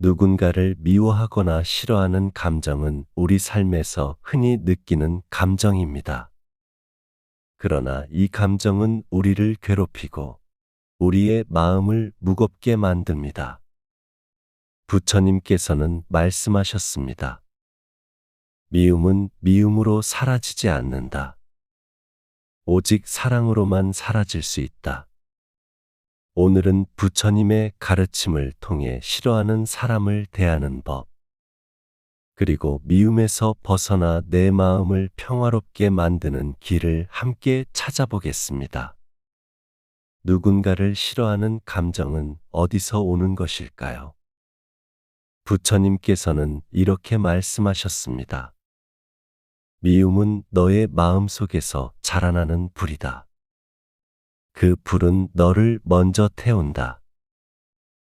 누군가를 미워하거나 싫어하는 감정은 우리 삶에서 흔히 느끼는 감정입니다. 그러나 이 감정은 우리를 괴롭히고 우리의 마음을 무겁게 만듭니다. 부처님께서는 말씀하셨습니다. 미움은 미움으로 사라지지 않는다. 오직 사랑으로만 사라질 수 있다. 오늘은 부처님의 가르침을 통해 싫어하는 사람을 대하는 법, 그리고 미움에서 벗어나 내 마음을 평화롭게 만드는 길을 함께 찾아보겠습니다. 누군가를 싫어하는 감정은 어디서 오는 것일까요? 부처님께서는 이렇게 말씀하셨습니다. 미움은 너의 마음 속에서 자라나는 불이다. 그 불은 너를 먼저 태운다.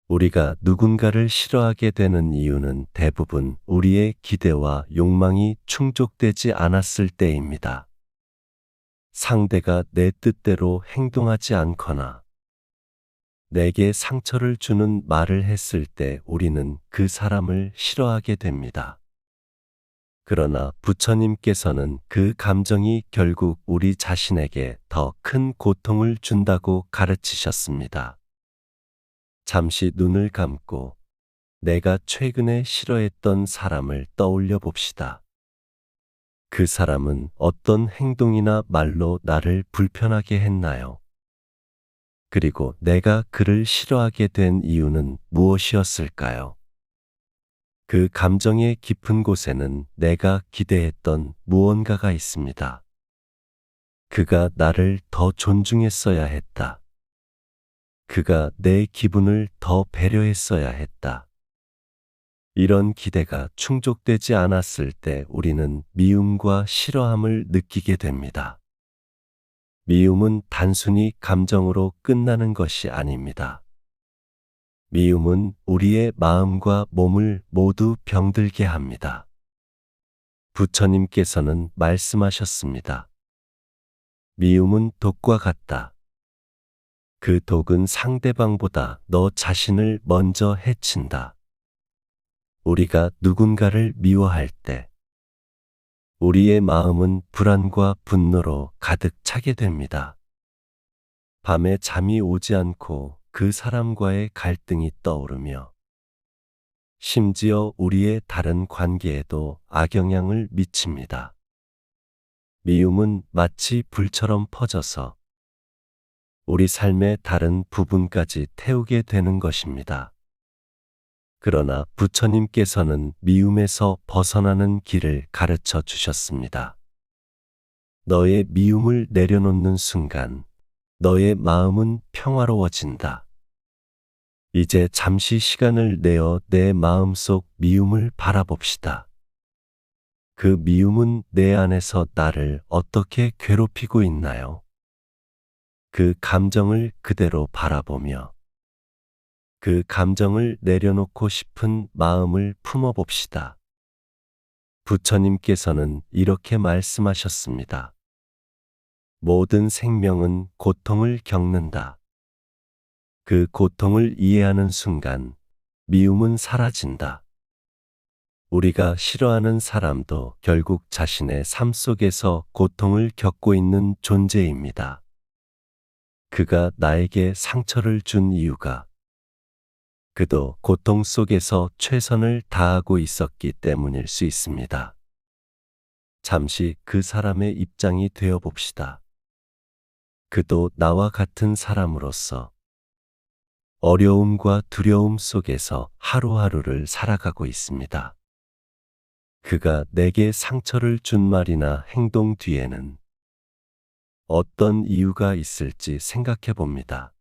우리가 누군가를 싫어하게 되는 이유는 대부분 우리의 기대와 욕망이 충족되지 않았을 때입니다. 상대가 내 뜻대로 행동하지 않거나 내게 상처를 주는 말을 했을 때 우리는 그 사람을 싫어하게 됩니다. 그러나 부처님께서는 그 감정이 결국 우리 자신에게 더 큰 고통을 준다고 가르치셨습니다. 잠시 눈을 감고 내가 최근에 싫어했던 사람을 떠올려 봅시다. 그 사람은 어떤 행동이나 말로 나를 불편하게 했나요? 그리고 내가 그를 싫어하게 된 이유는 무엇이었을까요? 그 감정의 깊은 곳에는 내가 기대했던 무언가가 있습니다. 그가 나를 더 존중했어야 했다. 그가 내 기분을 더 배려했어야 했다. 이런 기대가 충족되지 않았을 때 우리는 미움과 싫어함을 느끼게 됩니다. 미움은 단순히 감정으로 끝나는 것이 아닙니다. 미움은 우리의 마음과 몸을 모두 병들게 합니다. 부처님께서는 말씀하셨습니다. 미움은 독과 같다. 그 독은 상대방보다 너 자신을 먼저 해친다. 우리가 누군가를 미워할 때 우리의 마음은 불안과 분노로 가득 차게 됩니다. 밤에 잠이 오지 않고 그 사람과의 갈등이 떠오르며 심지어 우리의 다른 관계에도 악영향을 미칩니다. 미움은 마치 불처럼 퍼져서 우리 삶의 다른 부분까지 태우게 되는 것입니다. 그러나 부처님께서는 미움에서 벗어나는 길을 가르쳐 주셨습니다. 너의 미움을 내려놓는 순간 너의 마음은 평화로워진다. 이제 잠시 시간을 내어 내 마음속 미움을 바라봅시다. 그 미움은 내 안에서 나를 어떻게 괴롭히고 있나요? 그 감정을 그대로 바라보며 그 감정을 내려놓고 싶은 마음을 품어봅시다. 부처님께서는 이렇게 말씀하셨습니다. 모든 생명은 고통을 겪는다. 그 고통을 이해하는 순간 미움은 사라진다. 우리가 싫어하는 사람도 결국 자신의 삶 속에서 고통을 겪고 있는 존재입니다. 그가 나에게 상처를 준 이유가 그도 고통 속에서 최선을 다하고 있었기 때문일 수 있습니다. 잠시 그 사람의 입장이 되어 봅시다. 그도 나와 같은 사람으로서 어려움과 두려움 속에서 하루하루를 살아가고 있습니다. 그가 내게 상처를 준 말이나 행동 뒤에는 어떤 이유가 있을지 생각해 봅니다.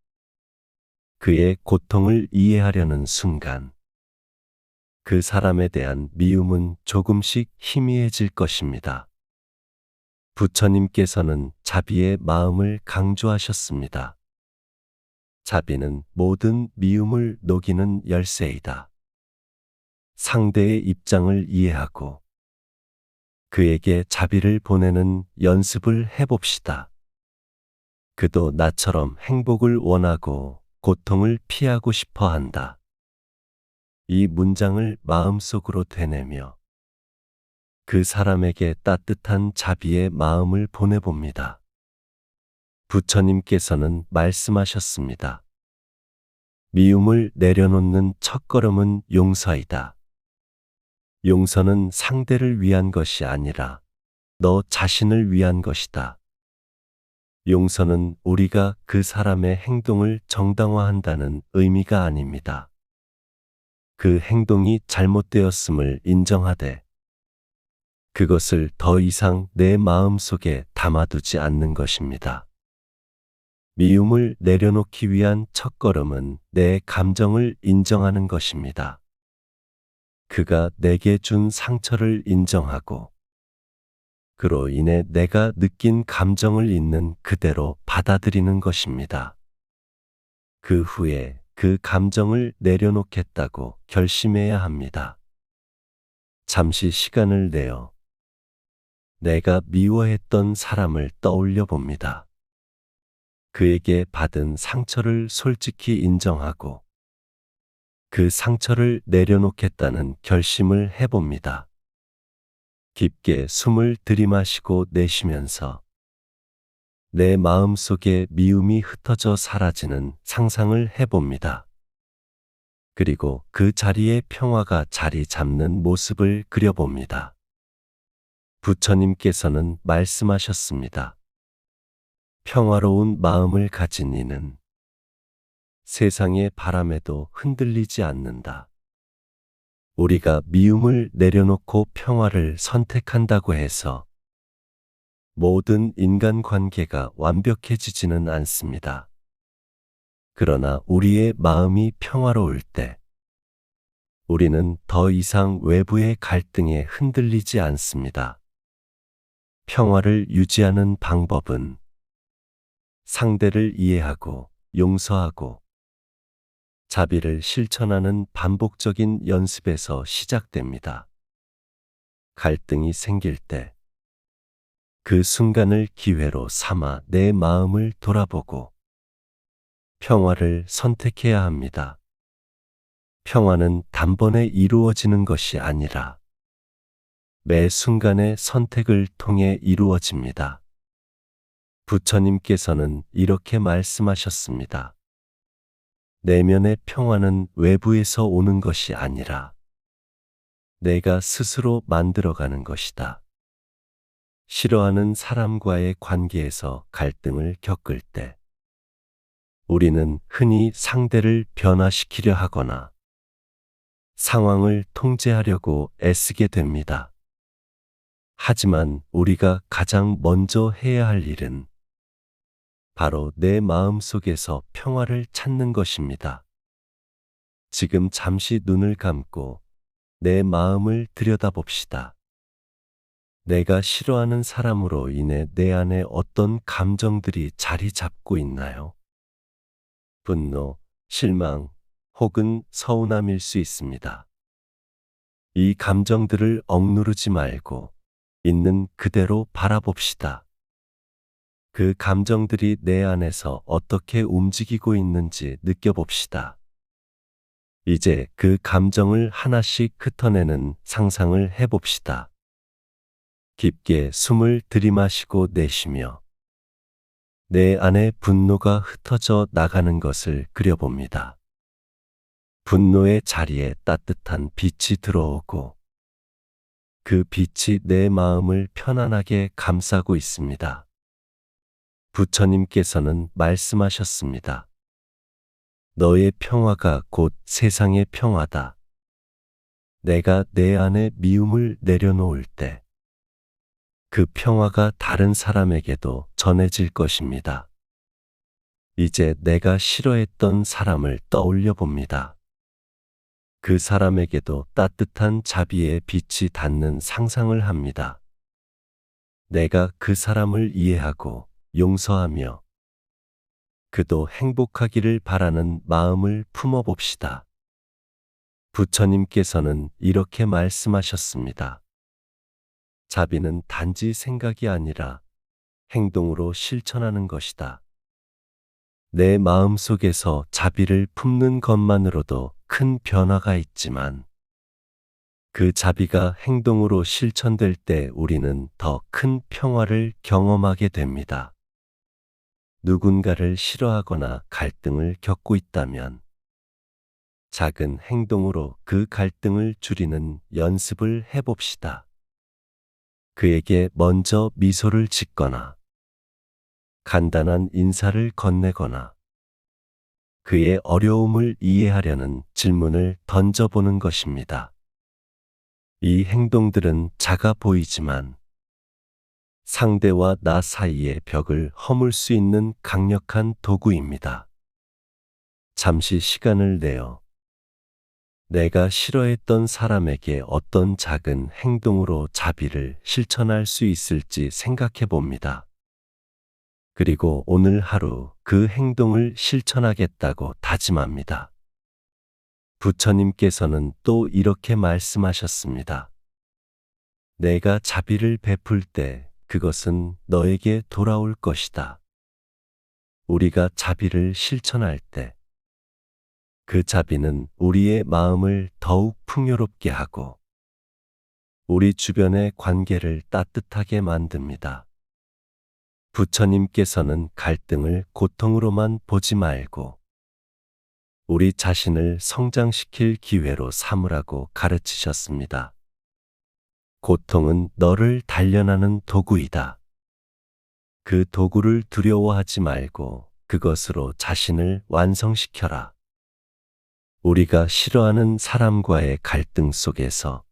그의 고통을 이해하려는 순간 그 사람에 대한 미움은 조금씩 희미해질 것입니다. 부처님께서는 자비의 마음을 강조하셨습니다. 자비는 모든 미움을 녹이는 열쇠이다. 상대의 입장을 이해하고 그에게 자비를 보내는 연습을 해봅시다. 그도 나처럼 행복을 원하고 고통을 피하고 싶어 한다. 이 문장을 마음속으로 되뇌며 그 사람에게 따뜻한 자비의 마음을 보내봅니다. 부처님께서는 말씀하셨습니다. 미움을 내려놓는 첫걸음은 용서이다. 용서는 상대를 위한 것이 아니라 너 자신을 위한 것이다. 용서는 우리가 그 사람의 행동을 정당화한다는 의미가 아닙니다. 그 행동이 잘못되었음을 인정하되 그것을 더 이상 내 마음속에 담아두지 않는 것입니다. 미움을 내려놓기 위한 첫걸음은 내 감정을 인정하는 것입니다. 그가 내게 준 상처를 인정하고 그로 인해 내가 느낀 감정을 있는 그대로 받아들이는 것입니다. 그 후에 그 감정을 내려놓겠다고 결심해야 합니다. 잠시 시간을 내어 내가 미워했던 사람을 떠올려 봅니다. 그에게 받은 상처를 솔직히 인정하고 그 상처를 내려놓겠다는 결심을 해봅니다. 깊게 숨을 들이마시고 내쉬면서 내 마음속에 미움이 흩어져 사라지는 상상을 해봅니다. 그리고 그 자리에 평화가 자리 잡는 모습을 그려봅니다. 부처님께서는 말씀하셨습니다. 평화로운 마음을 가진 이는 세상의 바람에도 흔들리지 않는다. 우리가 미움을 내려놓고 평화를 선택한다고 해서 모든 인간관계가 완벽해지지는 않습니다. 그러나 우리의 마음이 평화로울 때 우리는 더 이상 외부의 갈등에 흔들리지 않습니다. 평화를 유지하는 방법은 상대를 이해하고 용서하고 자비를 실천하는 반복적인 연습에서 시작됩니다. 갈등이 생길 때 그 순간을 기회로 삼아 내 마음을 돌아보고 평화를 선택해야 합니다. 평화는 단번에 이루어지는 것이 아니라 매 순간의 선택을 통해 이루어집니다. 부처님께서는 이렇게 말씀하셨습니다. 내면의 평화는 외부에서 오는 것이 아니라 내가 스스로 만들어가는 것이다. 싫어하는 사람과의 관계에서 갈등을 겪을 때 우리는 흔히 상대를 변화시키려 하거나 상황을 통제하려고 애쓰게 됩니다. 하지만 우리가 가장 먼저 해야 할 일은 바로 내 마음 속에서 평화를 찾는 것입니다. 지금 잠시 눈을 감고 내 마음을 들여다봅시다. 내가 싫어하는 사람으로 인해 내 안에 어떤 감정들이 자리 잡고 있나요? 분노, 실망, 혹은 서운함일 수 있습니다. 이 감정들을 억누르지 말고 있는 그대로 바라봅시다. 그 감정들이 내 안에서 어떻게 움직이고 있는지 느껴봅시다. 이제 그 감정을 하나씩 흩어내는 상상을 해봅시다. 깊게 숨을 들이마시고 내쉬며 내 안에 분노가 흩어져 나가는 것을 그려봅니다. 분노의 자리에 따뜻한 빛이 들어오고 그 빛이 내 마음을 편안하게 감싸고 있습니다. 부처님께서는 말씀하셨습니다. 너의 평화가 곧 세상의 평화다. 내가 내 안에 미움을 내려놓을 때 그 평화가 다른 사람에게도 전해질 것입니다. 이제 내가 싫어했던 사람을 떠올려 봅니다. 그 사람에게도 따뜻한 자비의 빛이 닿는 상상을 합니다. 내가 그 사람을 이해하고 용서하며 그도 행복하기를 바라는 마음을 품어봅시다. 부처님께서는 이렇게 말씀하셨습니다. 자비는 단지 생각이 아니라 행동으로 실천하는 것이다. 내 마음 속에서 자비를 품는 것만으로도 큰 변화가 있지만 그 자비가 행동으로 실천될 때 우리는 더 큰 평화를 경험하게 됩니다. 누군가를 싫어하거나 갈등을 겪고 있다면 작은 행동으로 그 갈등을 줄이는 연습을 해봅시다. 그에게 먼저 미소를 짓거나 간단한 인사를 건네거나 그의 어려움을 이해하려는 질문을 던져보는 것입니다. 이 행동들은 작아 보이지만 상대와 나 사이의 벽을 허물 수 있는 강력한 도구입니다. 잠시 시간을 내어 내가 싫어했던 사람에게 어떤 작은 행동으로 자비를 실천할 수 있을지 생각해 봅니다. 그리고 오늘 하루 그 행동을 실천하겠다고 다짐합니다. 부처님께서는 또 이렇게 말씀하셨습니다. 내가 자비를 베풀 때 그것은 너에게 돌아올 것이다. 우리가 자비를 실천할 때 그 자비는 우리의 마음을 더욱 풍요롭게 하고 우리 주변의 관계를 따뜻하게 만듭니다. 부처님께서는 갈등을 고통으로만 보지 말고 우리 자신을 성장시킬 기회로 삼으라고 가르치셨습니다. 고통은 너를 단련하는 도구이다. 그 도구를 두려워하지 말고 그것으로 자신을 완성시켜라. 우리가 싫어하는 사람과의 갈등 속에서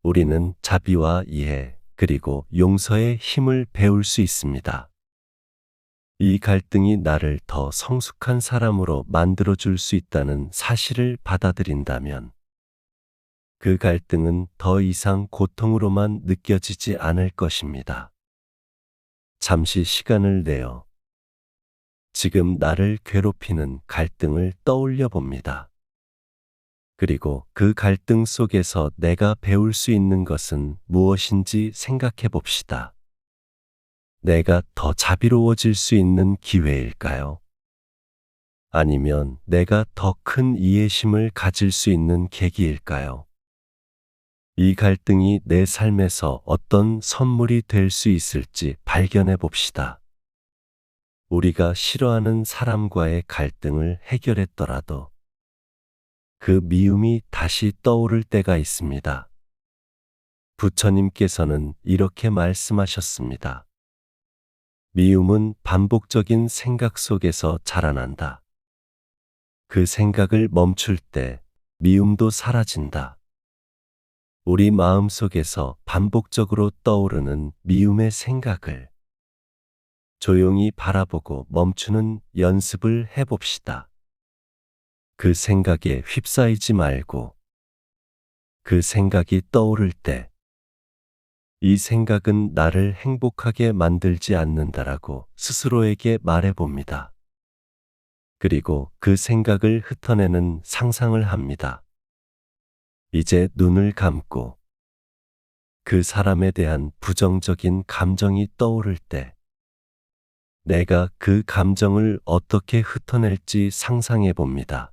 우리는 자비와 이해 그리고 용서의 힘을 배울 수 있습니다. 이 갈등이 나를 더 성숙한 사람으로 만들어줄 수 있다는 사실을 받아들인다면 그 갈등은 더 이상 고통으로만 느껴지지 않을 것입니다. 잠시 시간을 내어 지금 나를 괴롭히는 갈등을 떠올려 봅니다. 그리고 그 갈등 속에서 내가 배울 수 있는 것은 무엇인지 생각해 봅시다. 내가 더 자비로워질 수 있는 기회일까요? 아니면 내가 더 큰 이해심을 가질 수 있는 계기일까요? 이 갈등이 내 삶에서 어떤 선물이 될 수 있을지 발견해 봅시다. 우리가 싫어하는 사람과의 갈등을 해결했더라도 그 미움이 다시 떠오를 때가 있습니다. 부처님께서는 이렇게 말씀하셨습니다. 미움은 반복적인 생각 속에서 자라난다. 그 생각을 멈출 때 미움도 사라진다. 우리 마음 속에서 반복적으로 떠오르는 미움의 생각을 조용히 바라보고 멈추는 연습을 해봅시다. 그 생각에 휩싸이지 말고 그 생각이 떠오를 때 이 생각은 나를 행복하게 만들지 않는다라고 스스로에게 말해봅니다. 그리고 그 생각을 흩어내는 상상을 합니다. 이제 눈을 감고 그 사람에 대한 부정적인 감정이 떠오를 때 내가 그 감정을 어떻게 흩어낼지 상상해 봅니다.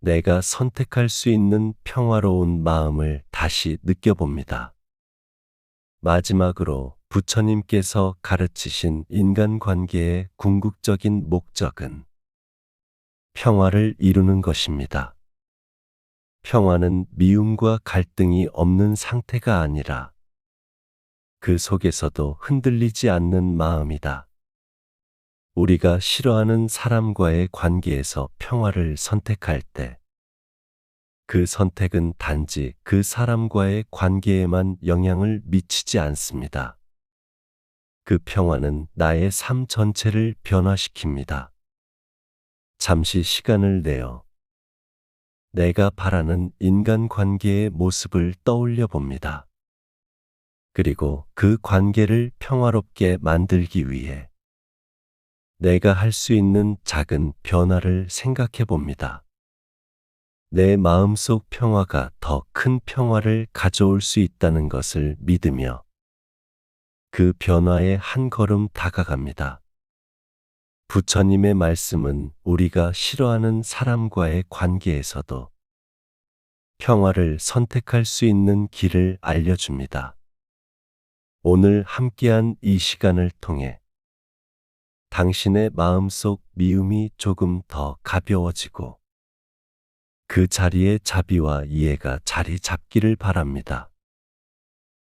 내가 선택할 수 있는 평화로운 마음을 다시 느껴봅니다. 마지막으로 부처님께서 가르치신 인간관계의 궁극적인 목적은 평화를 이루는 것입니다. 평화는 미움과 갈등이 없는 상태가 아니라 그 속에서도 흔들리지 않는 마음이다. 우리가 싫어하는 사람과의 관계에서 평화를 선택할 때 그 선택은 단지 그 사람과의 관계에만 영향을 미치지 않습니다. 그 평화는 나의 삶 전체를 변화시킵니다. 잠시 시간을 내어 내가 바라는 인간관계의 모습을 떠올려 봅니다. 그리고 그 관계를 평화롭게 만들기 위해 내가 할 수 있는 작은 변화를 생각해 봅니다. 내 마음속 평화가 더 큰 평화를 가져올 수 있다는 것을 믿으며 그 변화에 한 걸음 다가갑니다. 부처님의 말씀은 우리가 싫어하는 사람과의 관계에서도 평화를 선택할 수 있는 길을 알려줍니다. 오늘 함께한 이 시간을 통해 당신의 마음속 미움이 조금 더 가벼워지고 그 자리에 자비와 이해가 자리 잡기를 바랍니다.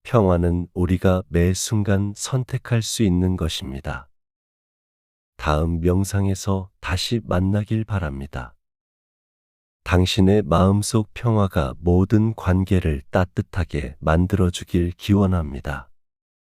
평화는 우리가 매 순간 선택할 수 있는 것입니다. 다음 명상에서 다시 만나길 바랍니다. 당신의 마음속 평화가 모든 관계를 따뜻하게 만들어주길 기원합니다.